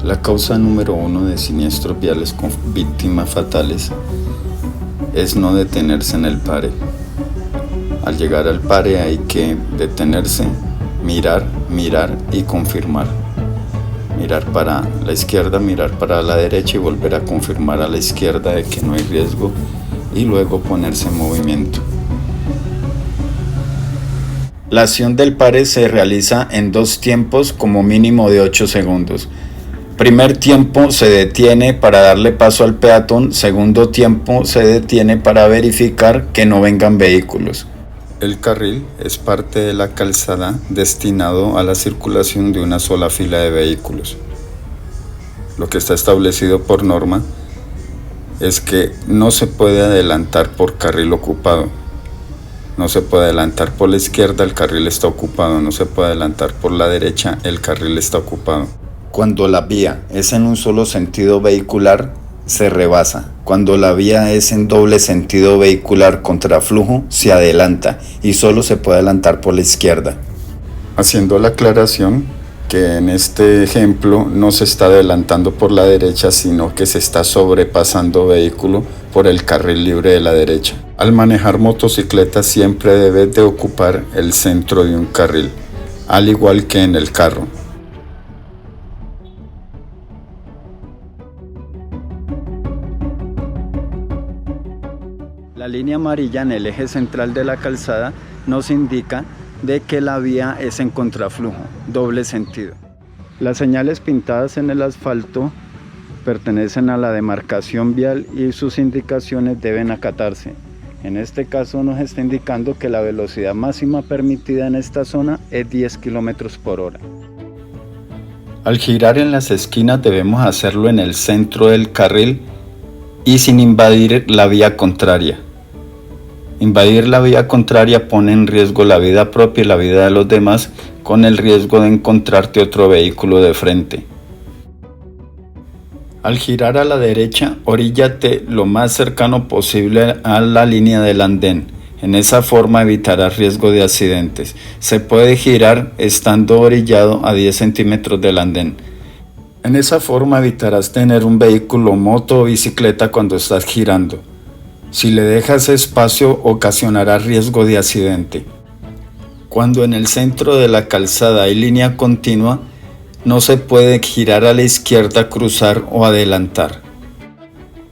La causa número 1 de siniestros viales con víctimas fatales es no detenerse en el pare. Al llegar al pare hay que detenerse, mirar y confirmar. Mirar para la izquierda, mirar para la derecha y volver a confirmar a la izquierda de que no hay riesgo y luego ponerse en movimiento. La acción del pare se realiza en 2 tiempos como mínimo de 8 segundos. Primer tiempo se detiene para darle paso al peatón, segundo tiempo se detiene para verificar que no vengan vehículos. El carril es parte de la calzada destinado a la circulación de una sola fila de vehículos. Lo que está establecido por norma es que no se puede adelantar por carril ocupado. No se puede adelantar por la izquierda, el carril está ocupado. No se puede adelantar por la derecha, el carril está ocupado. Cuando la vía es en un solo sentido vehicular, se rebasa. Cuando la vía es en doble sentido vehicular contraflujo, se adelanta y solo se puede adelantar por la izquierda. Haciendo la aclaración que en este ejemplo no se está adelantando por la derecha, sino que se está sobrepasando vehículo por el carril libre de la derecha. Al manejar motocicleta siempre debes de ocupar el centro de un carril, al igual que en el carro. La línea amarilla en el eje central de la calzada nos indica de que la vía es en contraflujo, doble sentido. Las señales pintadas en el asfalto pertenecen a la demarcación vial y sus indicaciones deben acatarse. En este caso nos está indicando que la velocidad máxima permitida en esta zona es 10 km por hora. Al girar en las esquinas debemos hacerlo en el centro del carril y sin invadir la vía contraria. Invadir la vía contraria pone en riesgo la vida propia y la vida de los demás, con el riesgo de encontrarte otro vehículo de frente. Al girar a la derecha, oríllate lo más cercano posible a la línea del andén. En esa forma evitarás riesgo de accidentes. Se puede girar estando orillado a 10 centímetros del andén. En esa forma evitarás tener un vehículo, moto o bicicleta cuando estás girando. Si le dejas espacio, ocasionará riesgo de accidente. Cuando en el centro de la calzada hay línea continua, no se puede girar a la izquierda, cruzar o adelantar.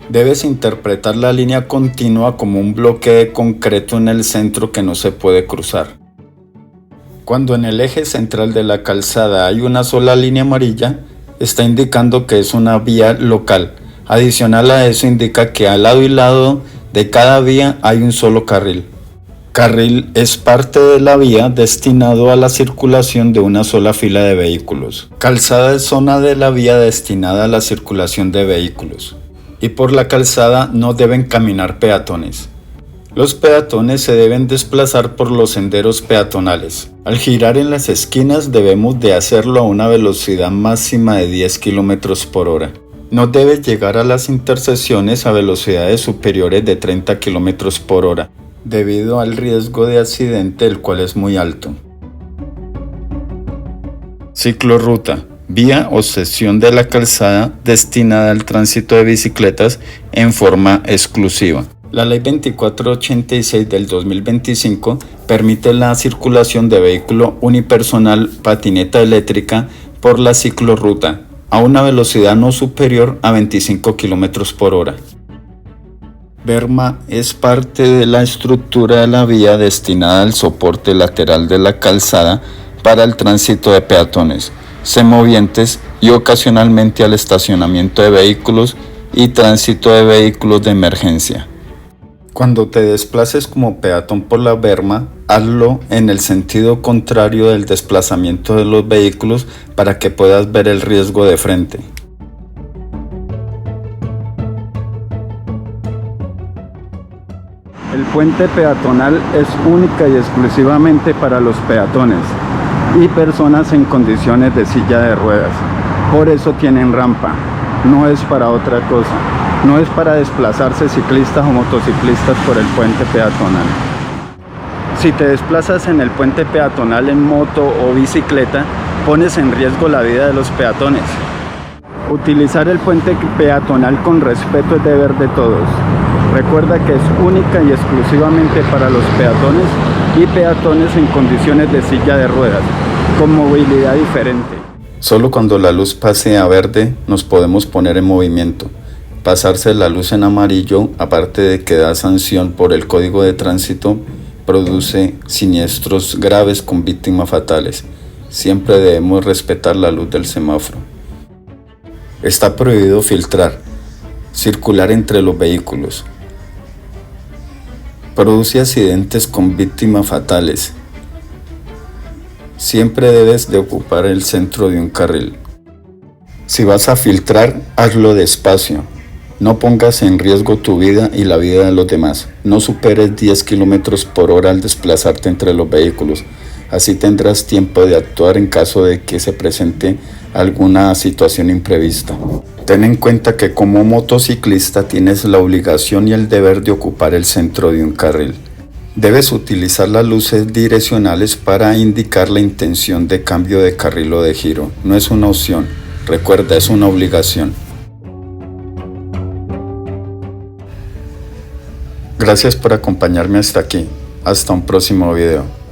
Debes interpretar la línea continua como un bloque de concreto en el centro que no se puede cruzar. Cuando en el eje central de la calzada hay una sola línea amarilla, está indicando que es una vía local. Adicional a eso indica que al lado y lado de cada vía hay un solo carril. Carril es parte de la vía destinado a la circulación de una sola fila de vehículos. Calzada es zona de la vía destinada a la circulación de vehículos. Y por la calzada no deben caminar peatones. Los peatones se deben desplazar por los senderos peatonales. Al girar en las esquinas debemos de hacerlo a una velocidad máxima de 10 km por hora. No debes llegar a las intersecciones a velocidades superiores de 30 km por hora, debido al riesgo de accidente, el cual es muy alto. Ciclorruta, vía o sección de la calzada destinada al tránsito de bicicletas en forma exclusiva. La Ley 2486 del 2025 permite la circulación de vehículo unipersonal patineta eléctrica por la ciclorruta a una velocidad no superior a 25 km por hora. Berma es parte de la estructura de la vía destinada al soporte lateral de la calzada para el tránsito de peatones, semovientes y ocasionalmente al estacionamiento de vehículos y tránsito de vehículos de emergencia. Cuando te desplaces como peatón por la berma, hazlo en el sentido contrario del desplazamiento de los vehículos para que puedas ver el riesgo de frente. El puente peatonal es única y exclusivamente para los peatones y personas en condiciones de silla de ruedas. Por eso tienen rampa, no es para otra cosa. No es para desplazarse ciclistas o motociclistas por el puente peatonal. Si te desplazas en el puente peatonal en moto o bicicleta, pones en riesgo la vida de los peatones. Utilizar el puente peatonal con respeto es deber de todos. Recuerda que es única y exclusivamente para los peatones y peatones en condiciones de silla de ruedas, con movilidad diferente. Solo cuando la luz pase a verde nos podemos poner en movimiento. Pasarse la luz en amarillo, aparte de que da sanción por el código de tránsito, produce siniestros graves con víctimas fatales. Siempre debemos respetar la luz del semáforo. Está prohibido filtrar, circular entre los vehículos. Produce accidentes con víctimas fatales. Siempre debes de ocupar el centro de un carril. Si vas a filtrar, hazlo despacio. No pongas en riesgo tu vida y la vida de los demás. No superes 10 km por hora al desplazarte entre los vehículos. Así tendrás tiempo de actuar en caso de que se presente alguna situación imprevista. Ten en cuenta que como motociclista tienes la obligación y el deber de ocupar el centro de un carril. Debes utilizar las luces direccionales para indicar la intención de cambio de carril o de giro. No es una opción, recuerda, es una obligación. Gracias por acompañarme hasta aquí. Hasta un próximo video.